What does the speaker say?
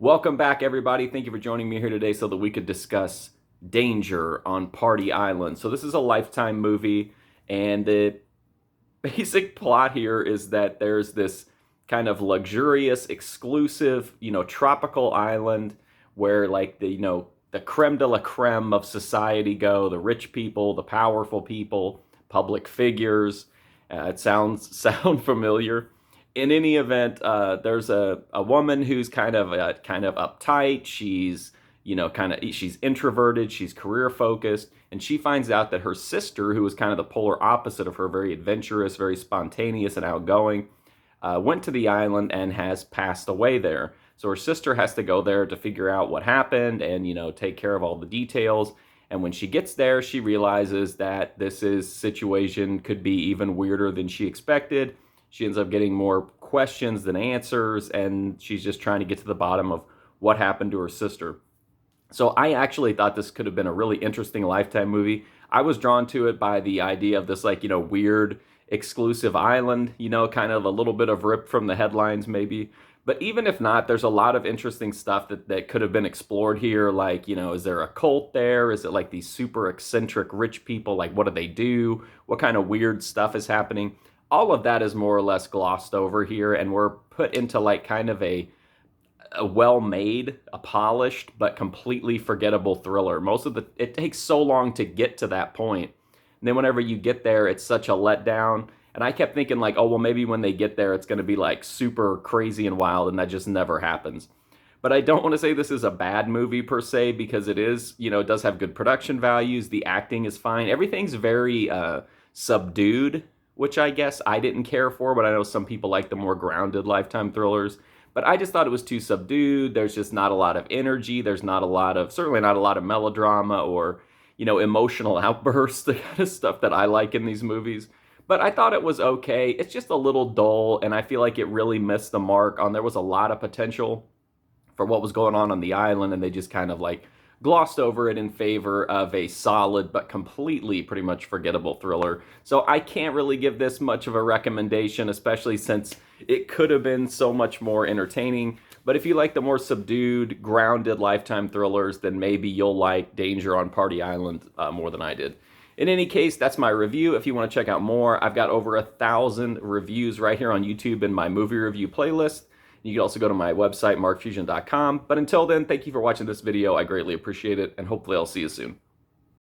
Welcome back, everybody. Thank you for joining me here today so that we could discuss Danger on Party Island. So this is a Lifetime movie, and the basic plot here is that there's this kind of luxurious, exclusive, tropical island where like the creme de la creme of society go, the rich people, the powerful people, public figures. It sound familiar. In any event, there's a woman who's kind of uptight. She's she's introverted. She's career focused, and she finds out that her sister, who is kind of the polar opposite of her, very adventurous, very spontaneous, and outgoing, went to the island and has passed away there. So her sister has to go there to figure out what happened and take care of all the details. And when she gets there, she realizes that situation could be even weirder than she expected. She ends up getting more questions than answers, and she's just trying to get to the bottom of what happened to her sister. So I actually thought this could have been a really interesting Lifetime movie. I was drawn to it by the idea of this weird exclusive island, kind of a little bit of rip from the headlines maybe. But even if not, there's a lot of interesting stuff that could have been explored here. Like, is there a cult there? Is it like these super eccentric rich people? Like, what do they do? What kind of weird stuff is happening? All of that is more or less glossed over here, and we're put into like kind of a well-made, a polished, but completely forgettable thriller. It takes so long to get to that point. And then whenever you get there, it's such a letdown. And I kept thinking like, oh, well, maybe when they get there, it's going to be like super crazy and wild, and that just never happens. But I don't want to say this is a bad movie per se, because it is, it does have good production values. The acting is fine. Everything's very subdued, which I guess I didn't care for, but I know some people like the more grounded Lifetime thrillers. But I just thought it was too subdued. There's just not a lot of energy. There's certainly not a lot of melodrama or, emotional outbursts, the kind of stuff that I like in these movies. But I thought it was okay. It's just a little dull, and I feel like it really missed the mark there was a lot of potential for what was going on the island, and they just kind of like glossed over it in favor of a solid but completely pretty much forgettable thriller. So I can't really give this much of a recommendation, especially since it could have been so much more entertaining. But if you like the more subdued, grounded Lifetime thrillers, then maybe you'll like Danger on Party Island more than I did. In any case, that's my review. If you want to check out more, I've got over 1,000 reviews right here on YouTube in my movie review playlist. You can also go to my website, markfusion.com. But until then, thank you for watching this video. I greatly appreciate it, and hopefully I'll see you soon.